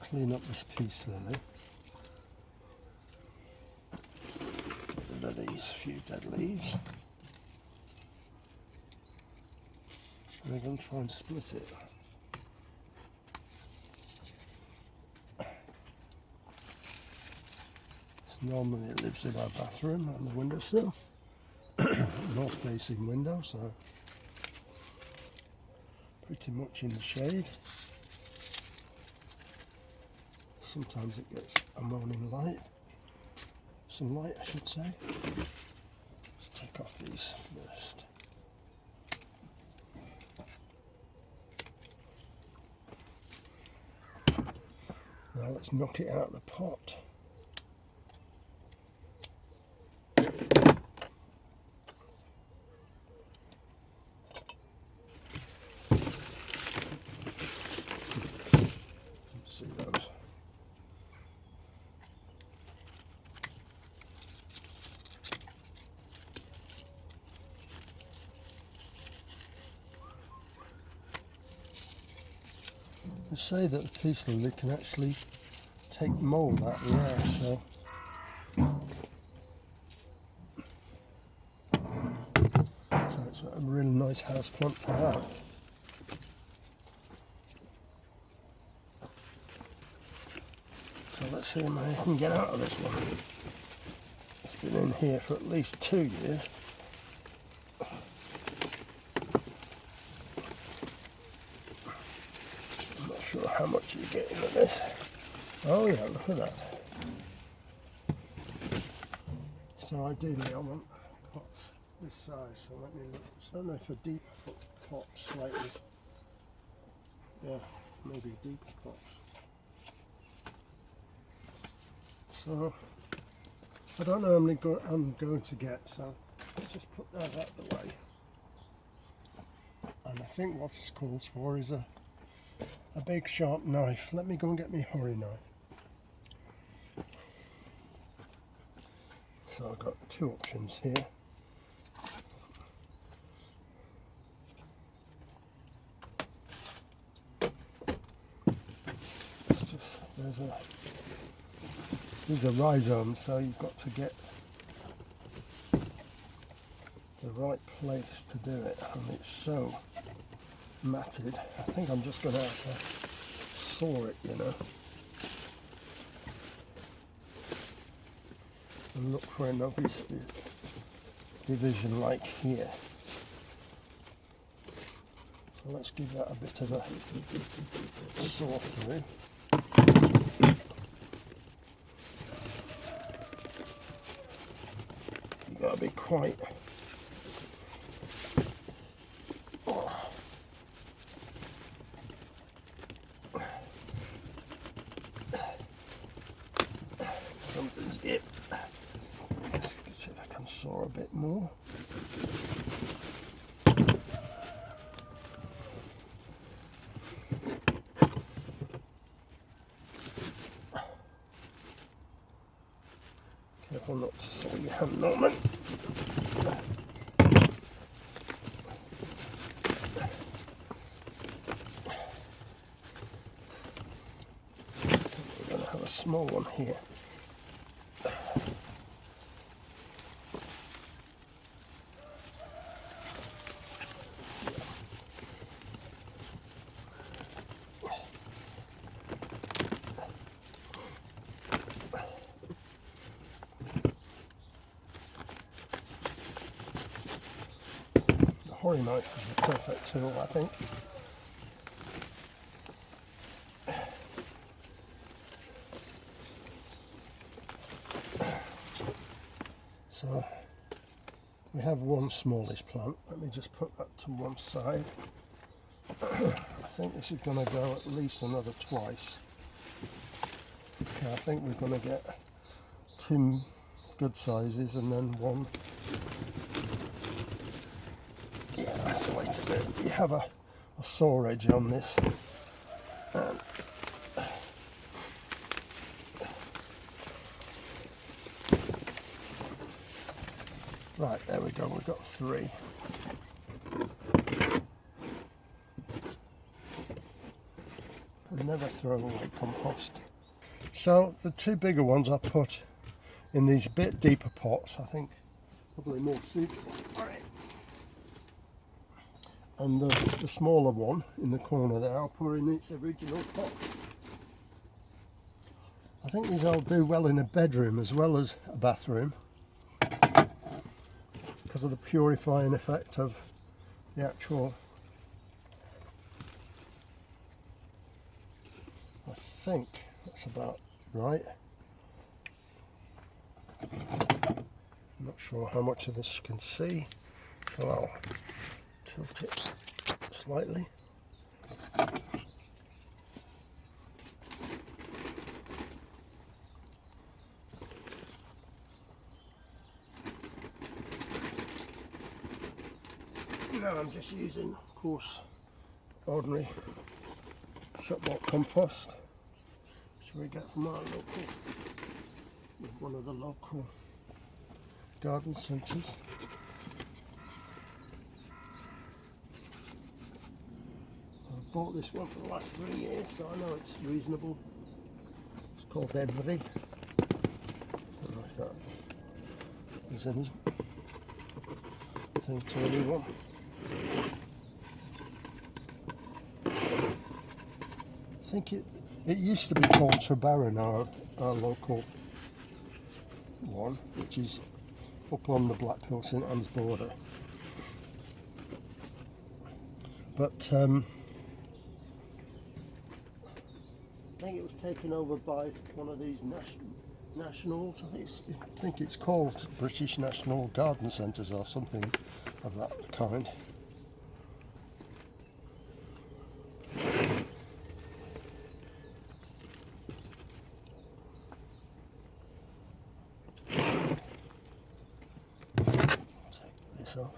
clean up this peace lily. Get rid of these few dead leaves. And we're going to try and split it. Normally it lives in our bathroom on the windowsill. North facing window, so pretty much in the shade. Sometimes it gets a morning light, sunlight I should say. Let's take off these first. Now let's knock it out of the pot. They say that the peace lily can actually take mold out of the air, so it's a really nice house plant to have. So let's see how many I can get out of this one. It's been in here for at least 2 years. Sure how much you get into this. Oh yeah, look at that. So ideally I want pots this size, so let me look. Certainly for deeper pots slightly. Yeah, maybe deeper pots. So I don't know how many I'm going to get, so let's just put those out of the way. And I think what this calls for is a big sharp knife. Let me go and get my hurry knife. So I've got two options here. It's just, these are rhizomes, so you've got to get the right place to do it, and it's so matted. I think I'm just going to have to saw it, you know, and look for an obvious division like here. So let's give that a bit of a saw through. You've got to be quite something's it. Let's see if I can saw a bit more. Careful not to saw your hand, Norman. We're going to have a small one here. Hori knife is the perfect tool, I think. So we have one smallish plant. Let me just put that to one side. I think this is going to go at least another twice. Okay, I think we're going to get two good sizes and then one. Yeah, that's the way to do it. You have a saw edge on this. Right, there we go, we've got three. I never throwaway compost. So the two bigger ones I put in these a bit deeper pots, I think probably more suitable for it. And the smaller one in the corner there, I'll put in its original pot. I think these will do well in a bedroom as well as a bathroom because of the purifying effect of the actual. I think that's about right. I'm not sure how much of this you can see, so I'll tilt it slightly. Now I'm just using, of course, ordinary shop bought compost, which we get from our local, one of the local garden centres. I've bought this one for the last 3 years, so I know it's reasonable. It's called Every. I don't know if that is anything to anyone. I think it used to be called Trebarron, our local one, which is up on the Blackpool St Anne's border. But I think it was taken over by one of these nationals. I think it's called British National Garden Centres or something of that kind. So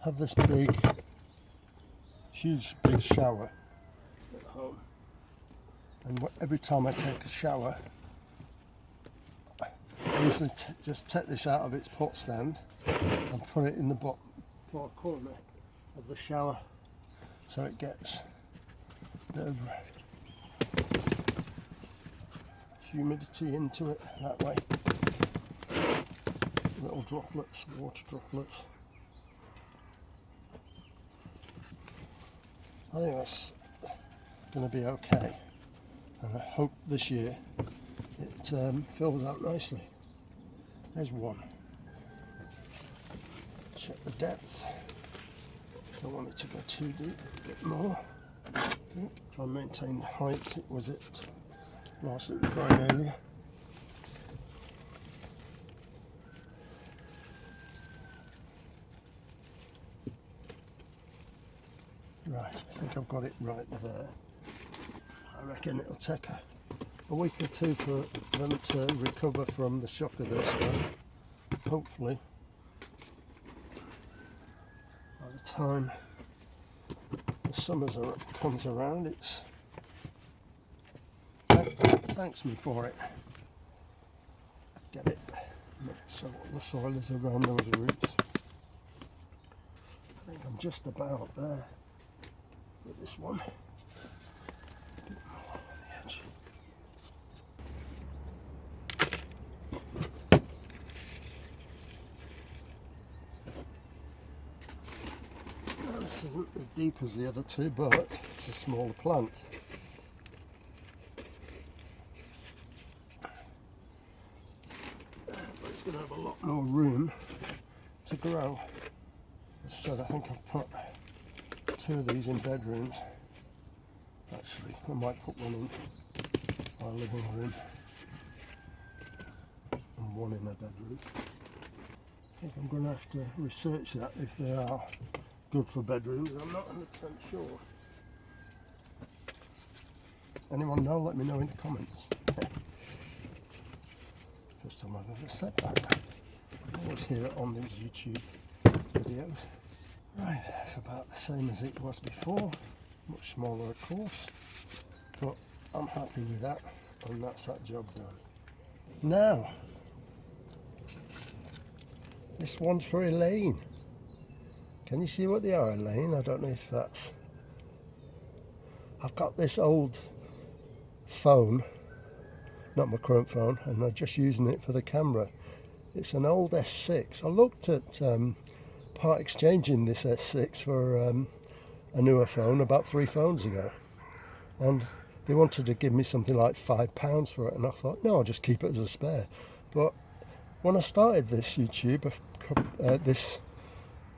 have this huge big shower at home, and every time I take a shower I usually just take this out of its pot stand and put it in the bottom far corner of the shower, so it gets a bit of humidity into it that way. Little droplets, water droplets. I think that's going to be okay, and I hope this year it fills out nicely. There's one. Check the depth. Don't want it to go too deep, a bit more. Try and maintain the height it was at whilst it was drying earlier. Right, I think I've got it right there. I reckon it'll take a week or two for them to recover from the shock of this, but hopefully by the time the summer comes around, it's thanks me for it. Get it so the soil is around those roots. I think I'm just about there with this one. This isn't as deep as the other two, but it's a smaller plant. But it's going to have a lot more room to grow. As I said, I think I've put 2 of these in bedrooms. Actually, I might put one in our living room and one in a bedroom. I think I'm going to have to research that if they are good for bedrooms. I'm not 100% sure. Anyone know? Let me know in the comments. First time I've ever said that. I always hear it on these YouTube videos. Right, it's about the same as it was before. Much smaller, of course, but I'm happy with that, and that's that job done. Now, this one's for Elaine. Can you see what they are, Elaine? I don't know if that's... I've got this old phone, not my current phone, and I'm just using it for the camera. It's an old S6. I looked at part exchanging this S6 for a newer phone about 3 phones ago, and they wanted to give me something like £5 for it, and I thought, no, I'll just keep it as a spare. But when I started this YouTube, this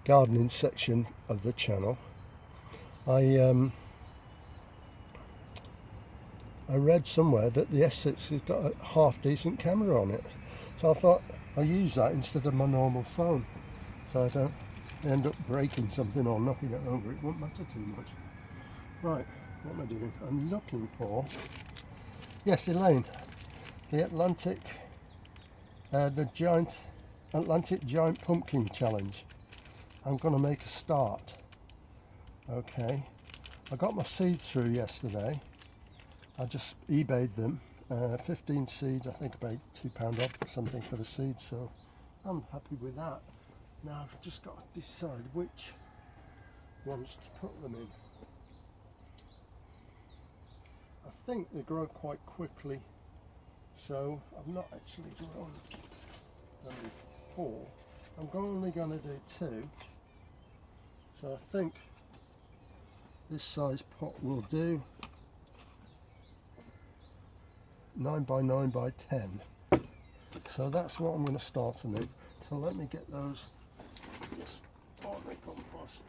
gardening section of the channel, I read somewhere that the S6 has got a half decent camera on it, so I thought I'll use that instead of my normal phone, so I don't end up breaking something or knocking it over. It won't matter too much. Right, what am I doing? I'm looking for, yes, Elaine, the Atlantic Giant Pumpkin Challenge. I'm going to make a start. Okay, I got my seeds through yesterday. I just eBayed them, 15 seeds. I think about £2 off or something for the seeds, so I'm happy with that. Now I've just got to decide which ones to put them in. I think they grow quite quickly, so I've not actually grown only 4. I'm only going to do 2, so I think this size pot will do. 9 by 9 by 10. So that's what I'm going to start them in. So let me get those just on the compost.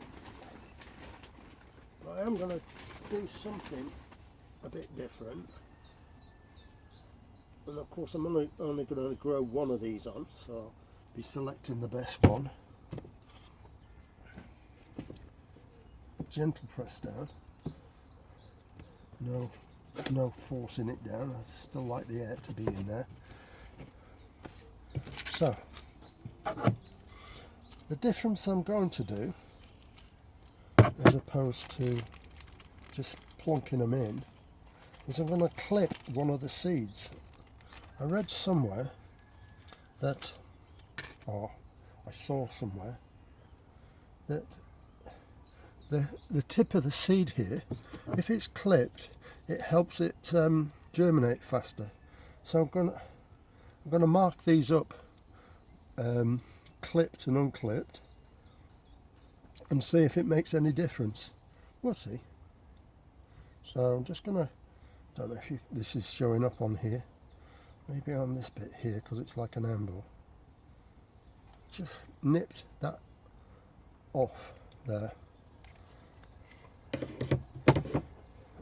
But I am going to do something a bit different. And of course I'm only going to grow one of these on, so I'll be selecting the best one. Gentle press down. No forcing it down. I still like the air to be in there. So the difference I'm going to do, as opposed to just plonking them in, is I'm going to clip one of the seeds. I read somewhere that, or I saw somewhere, that the tip of the seed here, if it's clipped, it helps it germinate faster. So I'm gonna mark these up, clipped and unclipped, and see if it makes any difference. We'll see. So I'm just gonna, don't know if this is showing up on here, maybe on this bit here because it's like an anvil. Just nipped that off there.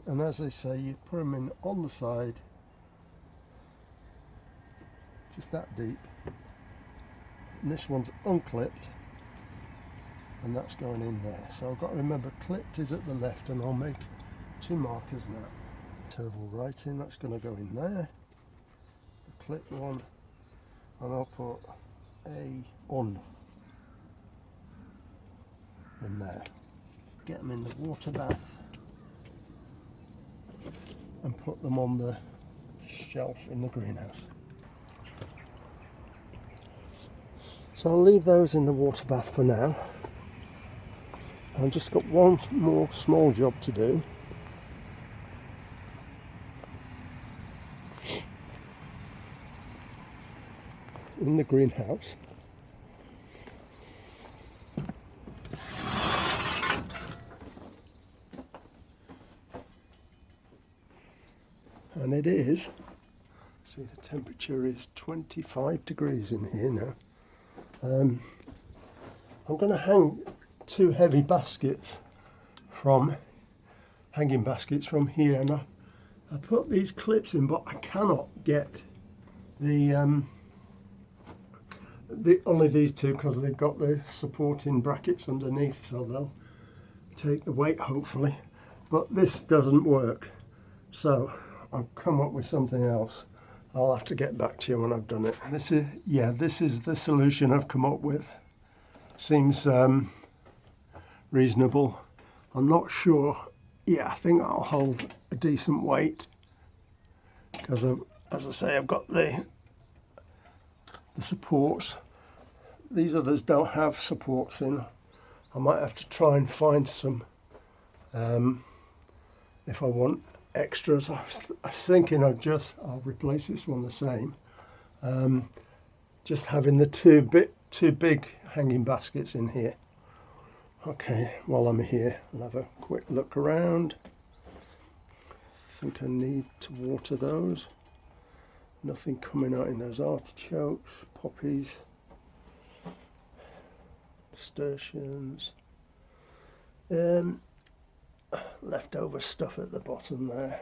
And as they say, you put them in on the side, just that deep. And this one's unclipped, and that's going in there. So I've got to remember, clipped is at the left, and I'll make 2 markers now. Terrible writing, that's going to go in there. The clipped one, and I'll put a on in there. Get them in the water bath and put them on the shelf in the greenhouse. So I'll leave those in the water bath for now. I've just got one more small job to do. In the greenhouse. And it is, see, the temperature is 25 degrees in here now. I'm going to hang 2 heavy baskets hanging baskets from here, and I put these clips in, but I cannot get the only these 2 because they've got the supporting brackets underneath, so they'll take the weight hopefully, but this doesn't work. So I've come up with something else. I'll have to get back to you when I've done it. This is the solution I've come up with. Seems reasonable. I'm not sure. Yeah, I think I'll hold a decent weight because, as I say, I've got the the supports. These others don't have supports in. I might have to try and find some if I want extras. I was thinking I'll replace this one the same. Just having the two big hanging baskets in here. Okay, while I'm here, I'll have a quick look around. I think I need to water those. Nothing coming out in those artichokes, poppies, nasturtiums. Leftover stuff at the bottom there.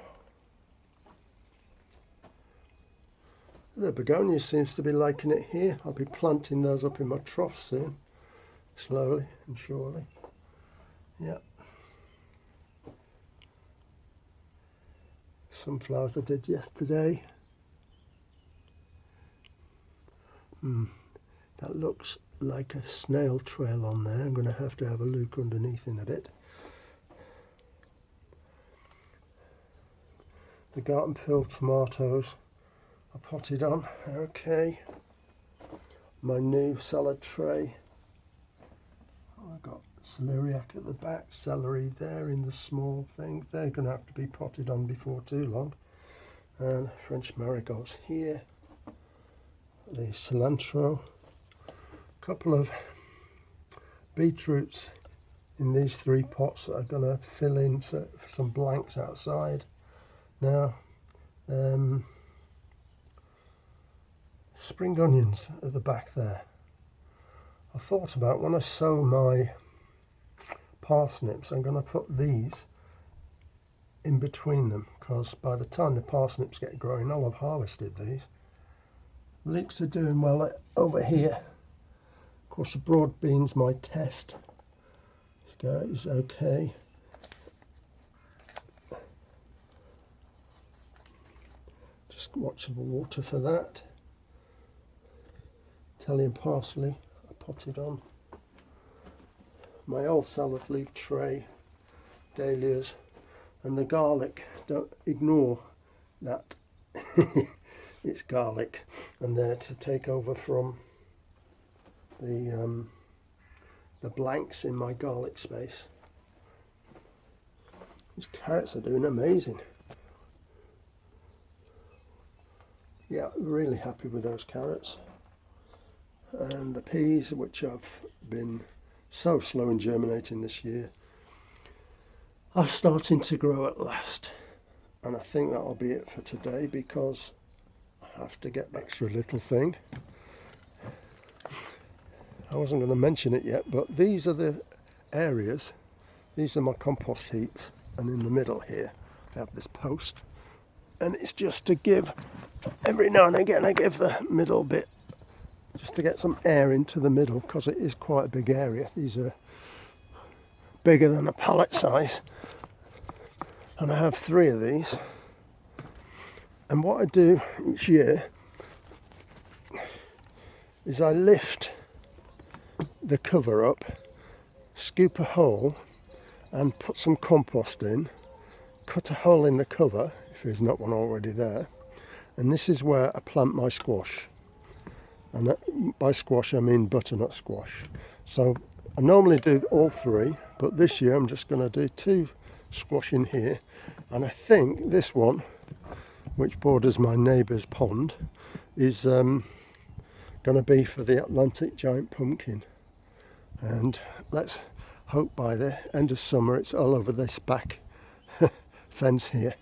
The begonia seems to be liking it here. I'll be planting those up in my trough soon, slowly and surely. Yeah. Sunflowers I did yesterday. That looks like a snail trail on there. I'm going to have a look underneath in a bit. The garden pill tomatoes are potted on. Okay. My new salad tray. I've got celeriac at the back, celery there in the small things. They're going to have to be potted on before too long. And French marigolds here. The cilantro. A couple of beetroots in these 3 pots that I'm going to fill in for some blanks outside. Now, spring onions at the back there. I thought about when I sow my parsnips, I'm going to put these in between them, because by the time the parsnips get growing, I'll have harvested these. Leeks are doing well over here. Of course, the broad beans, my test, is okay. Just watch the water for that. Italian parsley, I potted on. My old salad leaf tray, dahlias, and the garlic. Don't ignore that. It's garlic, and they're to take over from the blanks in my garlic space. These carrots are doing amazing. Yeah, really happy with those carrots. And the peas, which have been so slow in germinating this year, are starting to grow at last. And I think that'll be it for today, because I have to get the extra little thing. I wasn't going to mention it yet, but these are the areas, these are my compost heaps, and in the middle here I have this post, and it's just to give, every now and again I give the middle bit just to get some air into the middle, because it is quite a big area. These are bigger than a pallet size, and I have 3 of these. And what I do each year is I lift the cover up, scoop a hole and put some compost in, cut a hole in the cover if there's not one already there, and this is where I plant my squash. And by squash I mean butternut squash. So I normally do all 3, but this year I'm just going to do 2 squash in here, and I think this one, which borders my neighbour's pond, is going to be for the Atlantic Giant pumpkin. And let's hope by the end of summer it's all over this back fence here.